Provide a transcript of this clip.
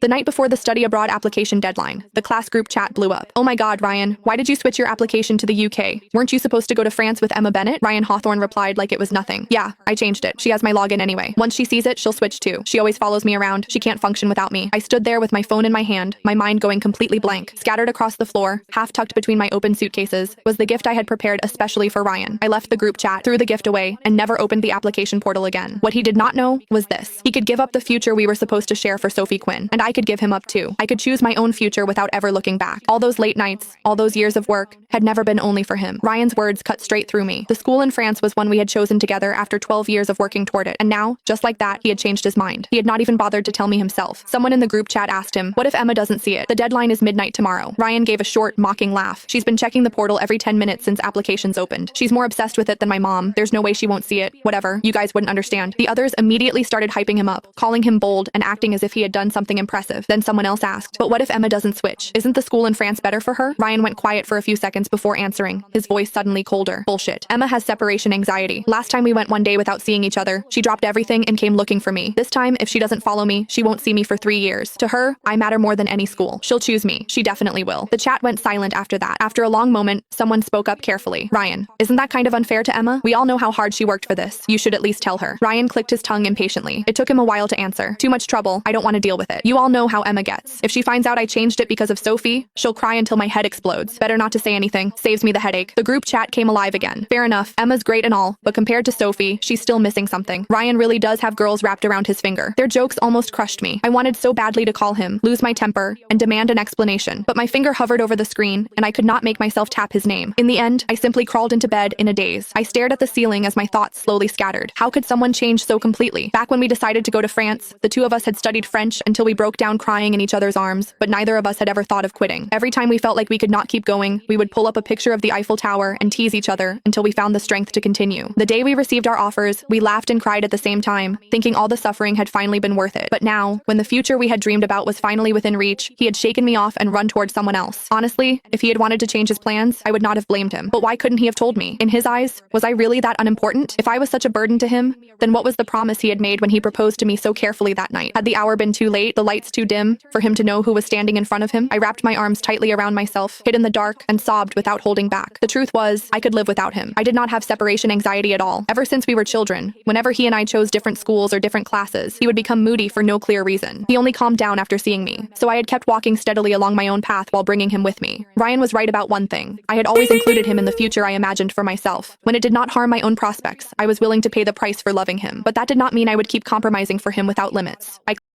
The night before the study abroad application deadline, the class group chat blew up. "Oh my god, Ryan, why did you switch your application to the UK? Weren't you supposed to go to France with Emma Bennett?" Ryan Hawthorne replied like it was nothing. "Yeah, I changed it. She has my login anyway. Once she sees it, she'll switch too. She always follows me around. She can't function without me." I stood there with my phone in my hand, my mind going completely blank. Scattered across the floor, half tucked between my open suitcases, was the gift I had prepared especially for Ryan. I left the group chat, threw the gift away, and never opened the application portal again. What he did not know was this. He could give up the future we were supposed to share for Sophie Quinn, and I could give him up too. I could choose my own future without ever looking back. All those late nights, all those years of work, had never been only for him. Ryan's words cut straight through me. The school in France was one we had chosen together after 12 years of working toward it, and now, just like that, he had changed his mind. He had not even bothered to tell me himself. Someone in the group chat asked him, "What if Emma doesn't see it? The deadline is midnight tomorrow." Ryan gave a short, mocking laugh. "She's been checking the portal every 10 minutes since applications opened. She's more obsessed with it than my mom. There's no way she won't see it. Whatever, you guys wouldn't understand." The others immediately started hyping him up, calling him bold and acting as if he had done something impressive. Then someone else asked, "But what if Emma doesn't switch? Isn't the school in France better for her?" Ryan went quiet for a few seconds before answering, his voice suddenly colder. "Bullshit. Emma has separation anxiety. Last time we went one day without seeing each other, she dropped everything and came looking for me. This time, if she doesn't follow me, she won't see me for 3 years. To her, I matter more than any school. She'll choose me. She definitely will." The chat went silent after that. After a long moment, someone spoke up carefully. "Ryan, isn't that kind of unfair to Emma? We all know how hard she worked for this. You should at least tell her." Ryan clicked his tongue impatiently. It took him a while to answer. "Too much trouble. I don't want to deal with it. You all know how Emma gets. If she finds out I changed it because of Sophie, she'll cry until my head explodes. Better not to say anything. Saves me the headache." The group chat came alive again. Fair enough, Emma's great and all, but compared to Sophie, she's still missing something. Ryan really does have girls wrapped around his finger. Their jokes almost crushed me. I wanted so badly to call him, lose my temper, and demand an explanation, but my finger hovered over the screen, and I could not make myself tap his name. In the end, I simply crawled into bed in a daze. I stared at the ceiling as my thoughts slowly scattered. How could someone change so completely? Back when we decided to go to France, the two of us had studied French until we broke down crying in each other's arms, but neither of us had ever thought of quitting. Every time we felt like we could not keep going, we would pull up a picture of the Eiffel Tower and tease each other until we found the strength to continue. The day we received our offers, we laughed and cried at the same time, thinking all the suffering had finally been worth it. But now, when the future we had dreamed about was finally within reach, he had shaken me off and run towards someone else. Honestly, if he had wanted to change his plans, I would not have blamed him. But why couldn't he have told me? In his eyes, was I really that unimportant? If I was such a burden to him, then what was the promise he had made when he proposed to me so carefully that night? Had the hour been too late, the lights too dim, for him to know who was standing in front of him? I wrapped my arms tightly around myself, hid in the dark, and sobbed without holding back. The truth was, I could live without him. I did not have separation anxiety at all. Ever since we were children, whenever he and I chose different schools or different classes, he would become moody for no clear reason. He only calmed down after seeing me, so I had kept walking steadily along my own path while bringing him with me. Ryan was right about one thing. I had always included him in the future I imagined for myself. When it did not harm my own prospects, I was willing to pay the price for loving him. But that did not mean I would keep compromising for him without limits. I